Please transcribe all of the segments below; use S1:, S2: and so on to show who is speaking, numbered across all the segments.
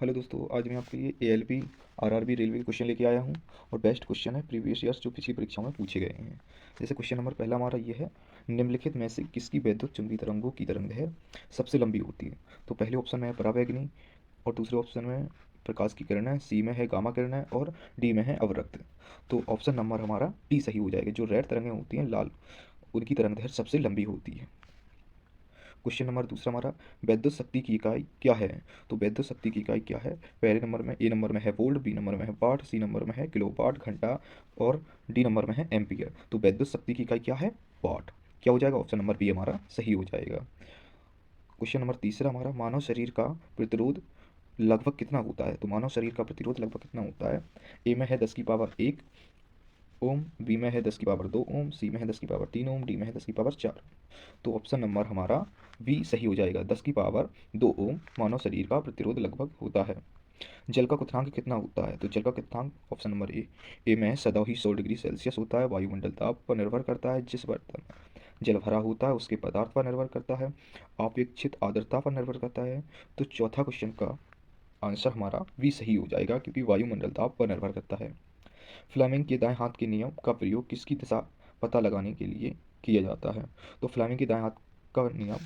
S1: Hello दोस्तों, आज मैं आपके लिए एएलपी आरआरबी रेलवे के क्वेश्चन लेके आया हूँ। और बेस्ट क्वेश्चन है प्रीवियस ईयर्स जो पिछली परीक्षाओं में पूछे गए हैं। जैसे क्वेश्चन नंबर पहला हमारा ये है, निम्नलिखित में से किसकी वैद्युत चुंबकीय तरंगों की तरंगदैर्घ्य सबसे लंबी होती है। तो पहले ऑप्शन में है परावैगनी, और दूसरे ऑप्शन में प्रकाश की किरण है, सी में है गामा किरण है, और डी में है अवरक्त। तो ऑप्शन नंबर हमारा डी सही हो जाएगा। जो रेड तरंगें होती हैं लाल, उनकी तरंगदैर्घ्य सबसे लंबी होती है। क्वेश्चन नंबर दूसरा हमारा, वैद्युत शक्ति की इकाई क्या है। तो वैद्युत शक्ति की इकाई क्या है। पहले नंबर में ए नंबर में है वोल्ट, बी नंबर में है वाट, सी नंबर में है किलोवाट घंटा, और डी नंबर में है एम्पियर। तो वैद्युत शक्ति की इकाई क्या है, वाट। क्या हो जाएगा, ऑप्शन नंबर बी हमारा सही हो जाएगा। क्वेश्चन नंबर तीसरा हमारा, मानव शरीर का प्रतिरोध लगभग कितना होता है। तो मानव शरीर का प्रतिरोध लगभग कितना होता है। ए में है 10 की पावर 1 ओम, बी में है 10 की पावर 2 ओम, सी में है 10 की पावर 3 ओम, डी में है 10 की पावर 4। तो ऑप्शन नंबर हमारा बी सही हो जाएगा। 10 की पावर 2 ओम मानव शरीर का प्रतिरोध लगभग होता है। जल का क्वथनांक कितना होता है। तो जल का क्वथनांक ऑप्शन नंबर ए में सदा ही 100 डिग्री सेल्सियस होता है। वायुमंडल ताप पर निर्भर करता है। जिस बर्तन में जल भरा होता है उसके पदार्थ पर निर्भर करता है। आपेक्षित आर्द्रता पर निर्भर करता है। तो चौथा क्वेश्चन का आंसर हमारा बी सही हो जाएगा, क्योंकि वायुमंडल ताप पर निर्भर करता है। फ्लेमिंग के दाएं हाथ के नियम का प्रयोग किसकी दिशा पता लगाने के लिए किया जाता है। तो फ्लेमिंग के दाएं हाथ का नियम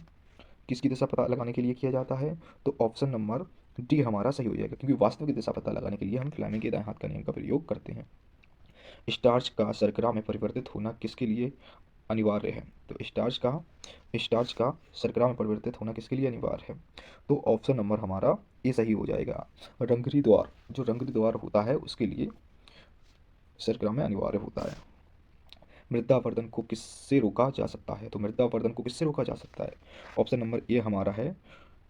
S1: किसकी दिशा पता लगाने के लिए किया जाता है। तो ऑप्शन नंबर डी हमारा सही हो जाएगा, क्योंकि वास्तविक दिशा पता लगाने के लिए हम फ्लेमिंग के दाएं हाथ का नियम का प्रयोग करते हैं। स्टार्च का शर्करा में परिवर्तित होना किसके लिए अनिवार्य है। तो स्टार्च का शर्करा में परिवर्तित होना किसके लिए अनिवार्य है। तो ऑप्शन नंबर हमारा ए सही हो जाएगा। रंगरी द्वार, जो रंगरी द्वार होता है उसके लिए शर्करा में अनिवार्य होता है। मृदावर्धन को किससे रोका जा सकता है। तो मृदावर्धन को किससे रोका जा सकता है। ऑप्शन नंबर ए हमारा है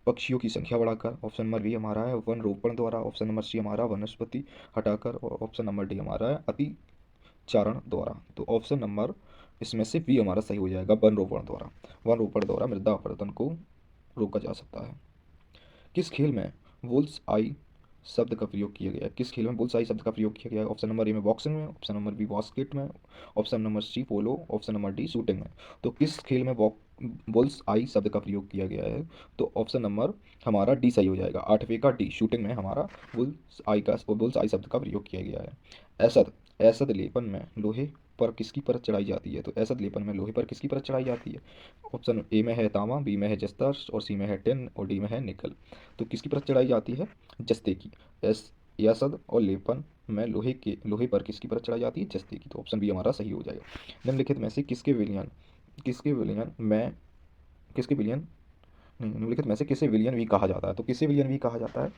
S1: पक्षियों की संख्या बढ़ाकर, ऑप्शन नंबर बी हमारा है वन रोपण द्वारा, ऑप्शन नंबर सी हमारा वनस्पति हटाकर, और ऑप्शन नंबर डी हमारा है अतिचारण द्वारा। तो ऑप्शन नंबर इसमें से बी हमारा सही हो जाएगा, वन रोपण द्वारा। वन रोपण द्वारा मृदावर्धन को रोका जा सकता है। किस खेल में वुल्स आई शब्द का प्रयोग किया गया है। किस खेल में बुल्स आई शब्द का प्रयोग किया गया है। ऑप्शन नंबर ए में बॉक्सिंग में, ऑप्शन नंबर बी बास्केट में, ऑप्शन नंबर सी पोलो, ऑप्शन नंबर डी शूटिंग में। तो किस खेल में बुल्स आई शब्द का प्रयोग किया गया है। तो ऑप्शन नंबर हमारा डी सही हो जाएगा। आठवें का डी, शूटिंग में हमारा बुल्स आई शब्द का प्रयोग किया गया है। ऐसद ऐसद लेपन में लोहे पर किसकी परत चढ़ाई जाती है। तो ऐसद लेपन में लोहे पर किसकी परत चढ़ाई जाती है। ऑप्शन ए में है तांबा, बी में है जस्ता, और सी में है टिन, और डी में है निकल। तो किसकी परत चढ़ाई जाती है, जस्ते की। एस यासद और लेपन में लोहे पर किसकी परत चढ़ाई जाती है, जस्ते की। तो ऑप्शन बी हमारा सही हो जाएगा। निम्नलिखित में से किसके विलयन में किसके विलयन नहीं, निम्नलिखित में से किसे विलयन भी कहा जाता है। तो किसे विलयन भी कहा जाता है।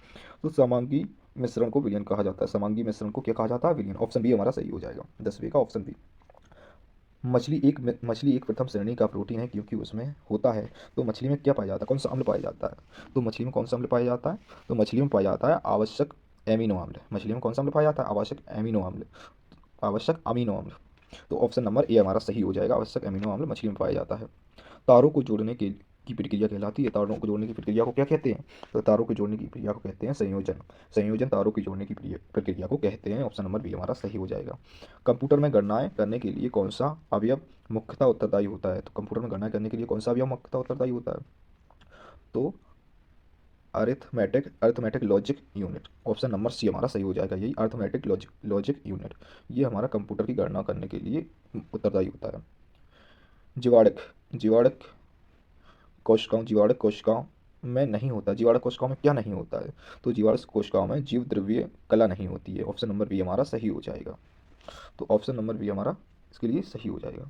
S1: तो समांगी मिश्रण को विलयन कहा जाता है। समांगी मिश्रण को क्या कहा जाता है, विलयन। ऑप्शन बी हमारा सही हो जाएगा। 10वें का ऑप्शन बी। मछली एक प्रथम श्रेणी का प्रोटीन है, क्योंकि उसमें होता है। तो मछली में क्या पाया जाता है, कौन सा अम्ल पाया जाता है। तो मछली में कौन सा अम्ल पाया जाता है। तो मछली में पाया जाता है आवश्यक एमिनो अम्ल। मछली में कौन सा अम्ल पाया जाता है, आवश्यक अमीनो अम्ल। तो ऑप्शन नंबर ए हमारा सही हो जाएगा। आवश्यक एमिनो अम्ल मछली में पाया जाता है। तारों को जोड़ने की प्रक्रिया कहलाती है। तारों को जोड़ने की प्रक्रिया को क्या कहते हैं। तो तारों को जोड़ने की प्रक्रिया को कहते हैं संयोजन। संयोजन तारों की जोड़ने की प्रक्रिया को कहते हैं। ऑप्शन नंबर बी हमारा सही हो जाएगा। कंप्यूटर में गणनाएं करने के लिए कौन सा अवयव मुख्यतः उत्तरदायी होता है। तो कंप्यूटर में गणना करने के लिए कौन सा अवयव मुख्यतः उत्तरदायी होता है। तो arithmetic logic unit. Option number C हमारा सही हो जाएगा। यही अर्थमेटिक लॉजिक यूनिट, ये हमारा कंप्यूटर की गणना करने के लिए उत्तरदायी होता है। जीवाणक जीवाणक जीवाणु कोशिकाओं में नहीं होता। जीवाणु कोशिकाओं में क्या नहीं होता है। तो जीवाणु कोशिकाओं में जीव द्रव्य कला नहीं होती है। ऑप्शन नंबर बी हमारा सही हो जाएगा। तो ऑप्शन नंबर बी हमारा इसके लिए सही हो जाएगा।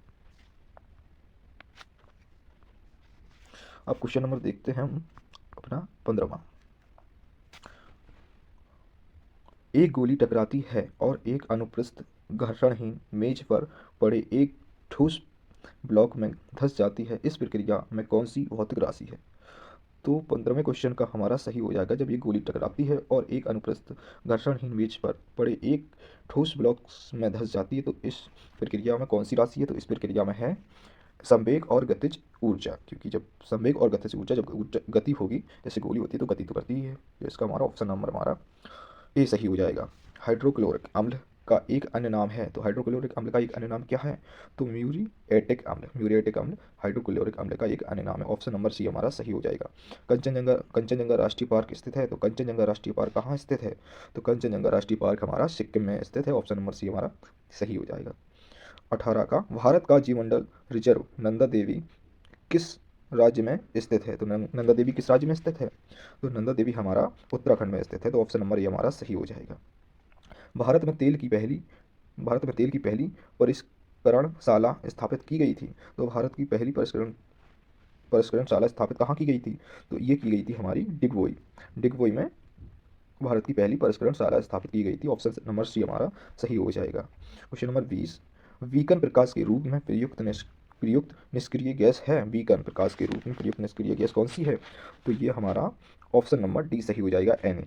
S1: अब क्वेश्चन नंबर देखते हैं हम अपना 15वां। एक गोली टकराती है और एक अनुप्रस्थ घर्षणहीन मेज पर पड़े एक ठोस ब्लॉक में धंस जाती है। इस प्रक्रिया में कौन सी भौतिक राशि है। तो 15वें क्वेश्चन का हमारा सही हो जाएगा। जब ये गोली टकराती है और एक अनुप्रस्थ घर्षणहीन मेज पर पड़े एक ठोस ब्लॉक में धंस जाती है, तो इस प्रक्रिया में कौन सी राशि है। तो इस प्रक्रिया में है संवेग और गतिज ऊर्जा, क्योंकि जब संवेग और गतिज ऊर्जा जब गति होगी, जैसे गोली होती है तो गति तो करती ही है। तो इसका हमारा ऑप्शन नंबर हमारा ए सही हो जाएगा। हाइड्रोक्लोरिक अम्ल का एक अन्य नाम है, तो हाइड्रोक्लोरिक अम्ल का एक अन्य नाम क्या है? तो म्यूरिएटिक अम्ल। म्यूरिएटिक अम्ल हाइड्रोक्लोरिक अम्ल का एक अन्य नाम है। ऑप्शन नंबर सी हमारा सही हो जाएगा। कंचनजंगा राष्ट्रीय पार्क स्थित है, तो कंचनजंगा राष्ट्रीय पार्क कहाँ स्थित है? तो कंचनजंगा राष्ट्रीय पार्क हमारा सिक्किम में स्थित है। ऑप्शन नंबर सी हमारा सही हो जाएगा। 18 का भारत का जीवमंडल रिजर्व नंदा देवी किस राज्य में स्थित है? तो नंदा देवी किस राज्य में स्थित है? तो नंदा देवी हमारा उत्तराखंड में स्थित है। तो ऑप्शन नंबर ये हमारा सही हो जाएगा। भारत में तेल की पहली भारत में तेल की पहली परिष्करणशाला स्थापित की गई थी, तो भारत की पहली परिष्करणशाला स्थापित कहाँ की गई थी? तो ये की गई थी हमारी डिगबोई। डिगबोई में भारत की पहली परिष्करणशाला स्थापित की गई थी। ऑप्शन नंबर सी हमारा सही हो जाएगा। क्वेश्चन नंबर 20, वीकन प्रकाश के रूप में प्रयुक्त निष्क्रिय गैस है। वीकन प्रकाश के रूप में प्रयुक्त निष्क्रिय गैस कौन सी है? तो ये हमारा ऑप्शन नंबर डी सही हो जाएगा, Na।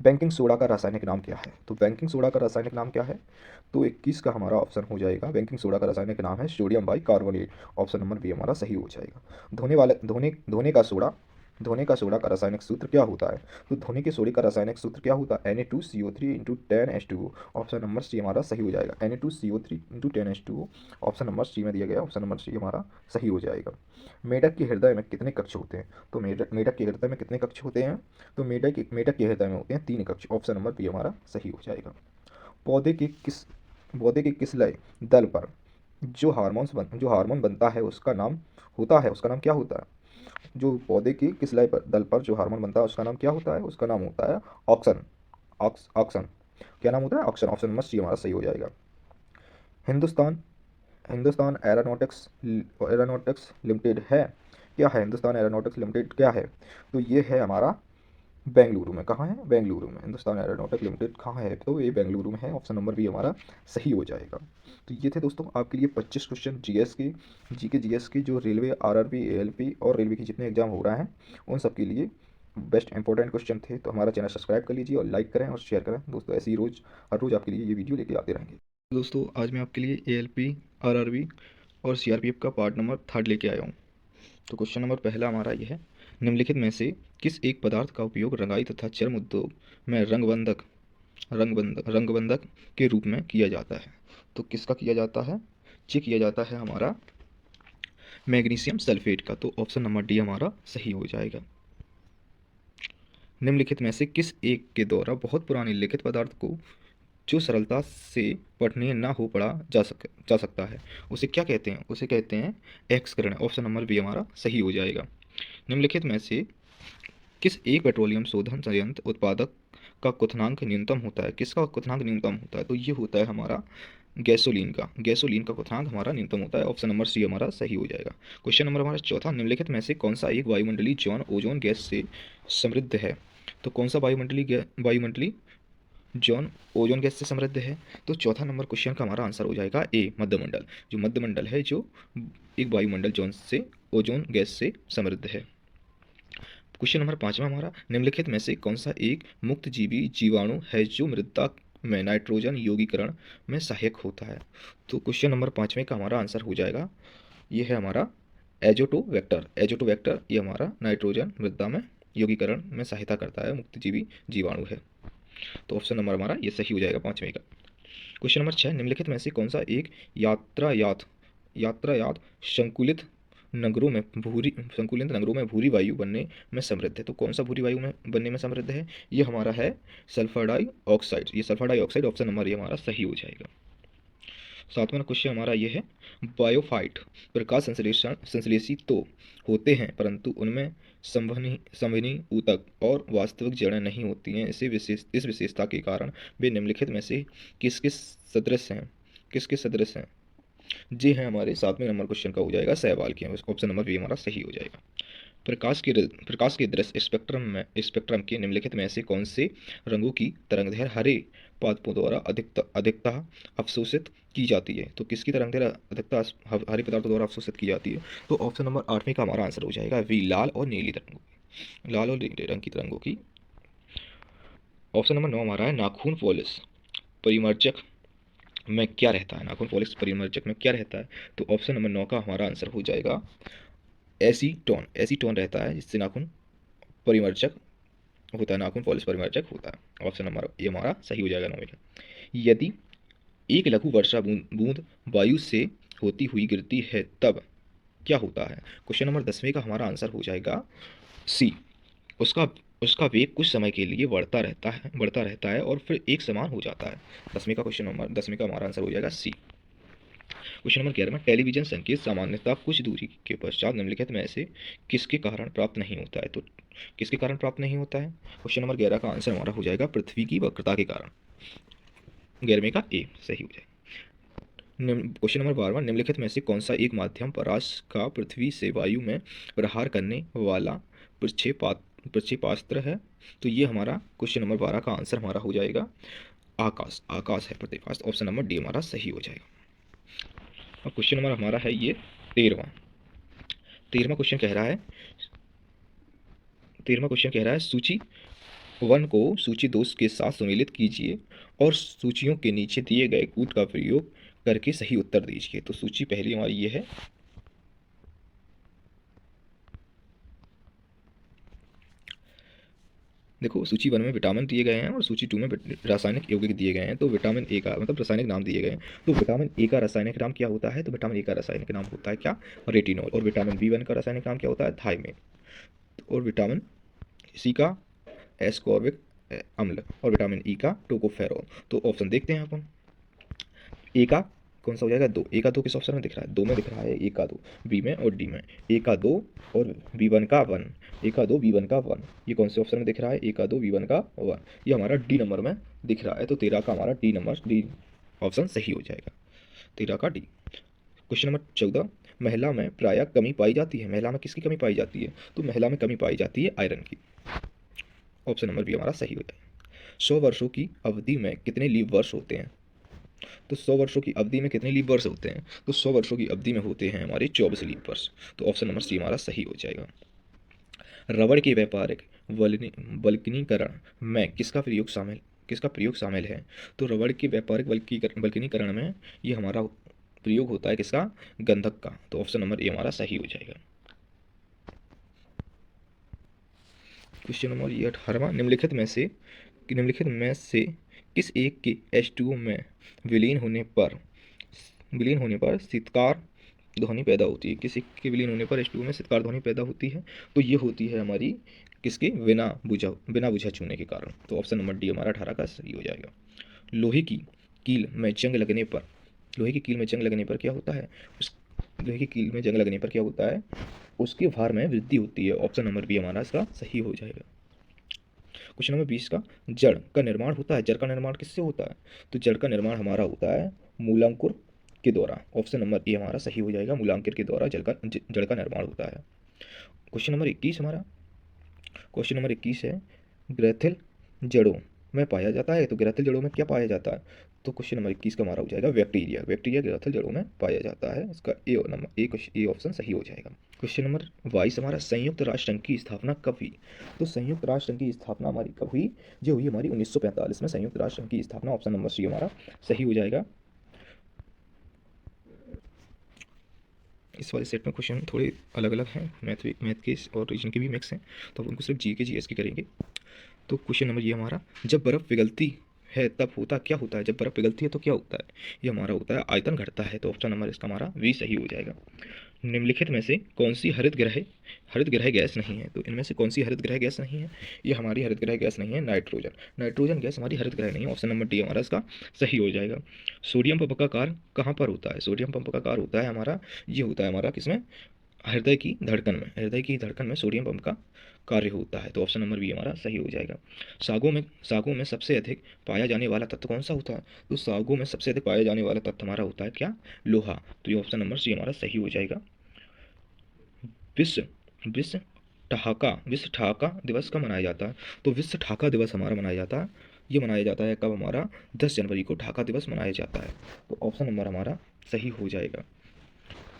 S1: बेकिंग सोडा का रासायनिक नाम क्या है? तो बेकिंग सोडा का रासायनिक नाम क्या है? तो 21 का हमारा ऑप्शन हो जाएगा, बेकिंग सोडा का रासायनिक नाम है sodium bicarbonate. Option number B हमारा सही हो जाएगा। धोने का रासायनिक सूत्र क्या होता है? तो धोने के सोडे का रासायनिक सूत्र क्या होता है? Na2CO3 into 10H2O। Option number C हमारा सही हो जाएगा, Na2CO3 into 10H2O। Option number सी में दिया गया, ऑप्शन नंबर सी हमारा सही हो जाएगा। मेढक के हृदय में कितने कक्ष होते हैं? तो मेढक के हृदय में कितने कक्ष होते हैं? तो मेढक के हृदय में होते हैं 3 कक्ष। ऑप्शन नंबर बी हमारा सही हो जाएगा। पौधे के किस पौधे के किस लय दल पर जो हार्मोन बनता है उसका नाम क्या होता है? जो पौधे की किस लय पर दल पर जो हार्मोन बनता है उसका नाम क्या होता है? उसका नाम होता है ऑक्सन। ऑक्सन क्या नाम होता है? ऑक्सन। ऑप्शन नंबर सी हमारा सही हो जाएगा। हिंदुस्तान हिंदुस्तान एरोनॉटिक्स लिमिटेड है क्या है? हिंदुस्तान एरोनॉटिक्स लिमिटेड क्या है? तो ये है हमारा बेंगलुरु में। कहाँ है? बेंगलुरु में। हिंदुस्तान एरोनॉटिक्स लिमिटेड कहाँ है? तो ये बेंगलुरु में है। ऑप्शन नंबर बी हमारा सही हो जाएगा। तो ये थे दोस्तों आपके लिए 25 क्वेश्चन जीएस के जीएस के जो रेलवे, आरआरबी, एएलपी और रेलवे के जितने एग्जाम हो रहा है उन सब के लिए बेस्ट इंपॉर्टेंट क्वेश्चन थे। तो हमारा चैनल सब्सक्राइब कर लीजिए और लाइक करें और शेयर करें दोस्तों। ऐसे ही हर रोज़ आपके लिए ये वीडियो लेके आते रहेंगे। दोस्तों आज मैं आपके लिए एएलपी, आरआरबी और सीआरपीएफ का पार्ट नंबर 3 लेके आया हूँ। तो क्वेश्चन नंबर पहला हमारा यह है, निम्नलिखित में से किस एक पदार्थ का उपयोग रंगाई तथा चर्म उद्योग में रंगबंधक के रूप में किया जाता है? तो किसका किया जाता है? ये किया जाता है हमारा मैग्नीशियम सल्फेट का। तो ऑप्शन नंबर डी हमारा सही हो जाएगा। निम्नलिखित में से किस एक के द्वारा बहुत पुराने लिखित पदार्थ को जो सरलता से पठनीय ना हो पढ़ा जा सकता है उसे क्या कहते हैं? उसे कहते हैं एक्सकरण। ऑप्शन नंबर बी हमारा सही हो जाएगा। निम्नलिखित में से किस एक पेट्रोलियम शोधन संयंत्र उत्पादक का क्वथनांक न्यूनतम होता है? किसका क्वथनांक न्यूनतम होता है? तो ये होता है हमारा गैसोलीन का क्वथनांक हमारा न्यूनतम होता है। ऑप्शन नंबर सी हमारा सही हो जाएगा। क्वेश्चन नंबर हमारा चौथा, निम्नलिखित में से कौन सा एक वायुमंडलीय जौन ओजोन गैस से समृद्ध है? तो कौन सा वायुमंडलीय जौन ओजोन गैस से समृद्ध है? तो चौथा नंबर क्वेश्चन का हमारा आंसर हो जाएगा ए, मध्यमंडल। जो मध्यमंडल है जो एक वायुमंडल जौन से ओजोन गैस से समृद्ध है। क्वेश्चन नंबर 5वां हमारा, निम्नलिखित में से कौन सा एक मुक्त जीवी जीवाणु है जो मृदा में नाइट्रोजन यौगीकरण में सहायक होता है? तो क्वेश्चन नंबर 5वें का हमारा आंसर हो जाएगा, ये है हमारा एजोटोबैक्टर। ये हमारा नाइट्रोजन मृदा में यौगीकरण में सहायता करता है, मुक्त जीवी जीवाणु है। तो ऑप्शन नंबर हमारा ये सही हो जाएगा 5वें का। क्वेश्चन नंबर 6, निम्नलिखित में से कौन सा एक यात्रायात संकुलित नगरों में भूरी वायु बनने में समृद्ध है? तो कौन सा भूरी वायु में बनने में समृद्ध है? ये हमारा है सल्फर डाइऑक्साइड। ये सल्फर डाइऑक्साइड ऑप्शन नंबर ये हमारा सही हो जाएगा। 7वां क्वेश्चन हमारा ये है, बायोफाइट प्रकाश संश्लेषी तो होते हैं परंतु उनमें संवहनी ऊतक और वास्तविक जड़ें नहीं होती हैं। इस विशेषता के कारण वे निम्नलिखित में से किसके सदृश हैं? जी हैं हमारे 7वें नंबर क्वेश्चन का हो जाएगा सहवाल की। ऑप्शन नंबर बी हमारा सही हो जाएगा। प्रकाश के दृश्य स्पेक्ट्रम के निम्नलिखित में से कौन से रंगों की तरंगदैर्घ्य हरे पादपों द्वारा अधिकतः अवशोषित की जाती है? तो किसकी तरंगदैर्घ्य अधिकतः हरे पदार्थों द्वारा अवशोषित की जाती है? तो ऑप्शन नंबर 8वें का हमारा आंसर हो जाएगा वी, लाल और नीले रंग की तरंगों की। ऑप्शन नंबर 9 हमारा है, नाखून पॉलिश परिमर्जक में क्या रहता है? नाखून पॉलिश परिमर्जक में क्या रहता है? तो ऑप्शन नंबर 9 का हमारा आंसर हो जाएगा एसीटोन रहता है, जिससे नाखून परिमर्जक होता है, नाखून पॉलिश परिमार्जक होता है। ऑप्शन नंबर ये हमारा सही हो जाएगा 9 का। यदि एक लघु वर्षा बूंद बूंद वायु से होती हुई गिरती है तब क्या होता है? क्वेश्चन नंबर 10वें का हमारा आंसर हो जाएगा सी। उसका उसका वेग कुछ समय के लिए बढ़ता रहता है और फिर एक समान हो जाता है। 10वें का हमारा आंसर हो जाएगा सी। क्वेश्चन नंबर 11 में टेलीविजन संकेत सामान्यतः कुछ दूरी के पश्चात निम्नलिखित में से किसके कारण प्राप्त नहीं होता है? तो किसके कारण प्राप्त नहीं होता है? क्वेश्चन नंबर 11 का आंसर हमारा हो जाएगा पृथ्वी की वक्रता के कारण। 11वें का ए सही हो जाएगा। क्वेश्चन नंबर 12 निम्नलिखित में से कौन सा एक माध्यम परास का पृथ्वी से वायु में प्रहार करने वाला प्रक्षेपास्त्र है? तो ये हमारा क्वेश्चन नंबर 12 का आंसर हमारा हो जाएगा आकाश। आकाश है प्रक्षेपास्त्र। ऑप्शन नंबर डी हमारा सही हो जाएगा। और क्वेश्चन नंबर हमारा है ये 13वां क्वेश्चन कह रहा है 13वां क्वेश्चन कह रहा है सूची 1 को सूची 2 के साथ सम्मिलित कीजिए और सूचियों के नीचे दिए गए कूट का प्रयोग करके सही उत्तर दीजिए। तो सूची पहली हमारी ये है, देखो सूची 1 में विटामिन दिए गए हैं और सूची 2 में रासायनिक यौगिक दिए गए हैं। तो विटामिन ए का मतलब रासायनिक नाम दिए गए हैं। तो विटामिन ए का रासायनिक नाम क्या होता है? तो विटामिन ए का रासायनिक नाम होता है क्या? रेटिनॉल। और विटामिन B1 का रासायनिक नाम क्या होता है? थायमिन। और विटामिन सी का एस्कॉर्बिक अम्ल और विटामिन ई का टोकोफेरॉल। तो ऑप्शन देखते हैं अपन। ए का कौन सा हो जाएगा? 2। ए का 2 किस ऑप्शन में दिख रहा है? 2 में दिख रहा है ए का 2, बी में और डी में। ए का 2 और B1 का 1। ए का 2 B1 का 1, ये कौन से ऑप्शन में दिख रहा है? ए का 2 B1 का 1, ये हमारा डी नंबर में दिख रहा है। तो 13 का हमारा डी ऑप्शन सही हो जाएगा। 13 का डी। क्वेश्चन नंबर 14 महिला में प्रायः कमी पाई जाती है। महिला में किसकी कमी पाई जाती है? तो महिला में कमी पाई जाती है आयरन की। ऑप्शन नंबर बी हमारा सही हो जाएगा। 100 वर्षों की अवधि में कितने लीप वर्ष होते हैं? तो 100 वर्षों की अवधि में कितने लीप वर्ष होते हैं? तो 100 वर्षों की अवधि में होते हैं हमारे 24 लीप वर्ष। तो ऑप्शन नंबर सी हमारा सही हो जाएगा। रबड़ के व्यापारिक वल्कनीकरण में किसका प्रयोग शामिल है? तो रबड़ के व्यापारिक वल्कनीकरण में ये हमारा प्रयोग होता है किसका? गंधक का। तो ऑप्शन नंबर ए हमारा सही हो जाएगा। क्वेश्चन नंबर ये 18वां निम्नलिखित में से किस एक के H2O में विलीन होने पर शीतकार ध्वनि पैदा होती है? किस एक के विलीन होने पर H2O में शीतकार ध्वनि पैदा होती है? तो ये होती है हमारी किसके? बिना बुझा छूने के कारण। तो ऑप्शन नंबर डी हमारा 18 का सही हो जाएगा। लोहे की कील में जंग लगने पर क्या होता है? लोहे की कील में जंग लगने पर क्या होता है? उसके भार में वृद्धि होती है। ऑप्शन नंबर बी हमारा इसका सही हो जाएगा। क्वेश्चन नंबर 20 का जड़ का निर्माण होता है। जड़ का निर्माण किससे होता है? तो जड़ का निर्माण हमारा होता है मूलांकुर के द्वारा। ऑप्शन नंबर ए हमारा सही हो जाएगा। मूलांकुर के द्वारा जड़ का निर्माण होता है। क्वेश्चन नंबर 21 है ग्रैथिल जड़ों में पाया जाता है। तो ग्रैथिल जड़ों में क्या पाया जाता है? तो क्वेश्चन नंबर 21 का हमारा हो जाएगा बैक्टीरिया ग्रैथिल जड़ों में पाया जाता है। इसका ए ऑप्शन सही हो जाएगा। क्वेश्चन नंबर 22 हमारा संयुक्त राष्ट्र संघ की स्थापना कब हुई? तो संयुक्त राष्ट्र संघ की स्थापना हमारी कब हुई? जो हुई हमारी 1945 में संयुक्त राष्ट्र संघ की स्थापना। ऑप्शन नंबर सी हमारा सही हो जाएगा। इस वाले सेट में क्वेश्चन थोड़े अलग अलग हैं, मैथ के और रीजन के भी मिक्स हैं, तो हम उनको सिर्फ GS के करेंगे। तो क्वेश्चन नंबर ये हमारा, जब बर्फ़ पिघलती है तब क्या होता है? जब बर्फ़ पिघलती है तो क्या होता है? ये हमारा होता है आयतन घटता है। तो ऑप्शन नंबर इसका हमारा बी सही हो जाएगा। निम्नलिखित में से कौन सी हरित ग्रह गैस नहीं है? तो इनमें से कौन सी हरित ग्रह गैस नहीं है? ये हमारी हरित ग्रह गैस नहीं है नाइट्रोजन गैस हमारी हरित ग्रह नहीं है। ऑप्शन नंबर डी हमारा इसका सही हो जाएगा। सोडियम पंप का कार्य कहाँ पर होता है? सोडियम पंप का कार्य होता है हमारा, ये होता है हमारा किसमें? हृदय की धड़कन में सोडियम पंप का कार्य होता है। तो ऑप्शन नंबर बी हमारा सही हो जाएगा। सागों में सबसे अधिक पाया जाने वाला तत्व कौन सा होता है? तो सागों में सबसे अधिक पाया जाने वाला तत्व हमारा होता है क्या? लोहा। तो ये ऑप्शन नंबर सी हमारा सही हो जाएगा। विश्व ठहाका दिवस कब मनाया जाता है? तो विश्व ठहाका दिवस हमारा मनाया जाता है, ये मनाया जाता है कब? हमारा 10 जनवरी को ठहाका दिवस मनाया जाता है। तो ऑप्शन नंबर हमारा सही हो जाएगा।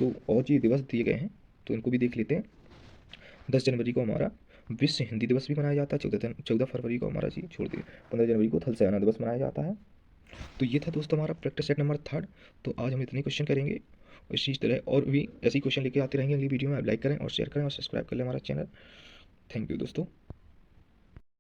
S1: तो और ये दिवस दिए गए हैं तो इनको भी देख लेते हैं। 10 जनवरी को हमारा विश्व हिंदी दिवस भी मनाया जाता है। 14 फरवरी को हमारा 15 जनवरी को थल सेना दिवस मनाया जाता है। तो ये था दोस्तों हमारा प्रैक्टिस सेट नंबर 3। तो आज हम इतने क्वेश्चन करेंगे। इसी तरह और भी ऐसे ही क्वेश्चन लेके आते रहेंगे अगली वीडियो में। आप लाइक करें और शेयर करें और सब्सक्राइब कर लें हमारा चैनल। थैंक यू दोस्तों।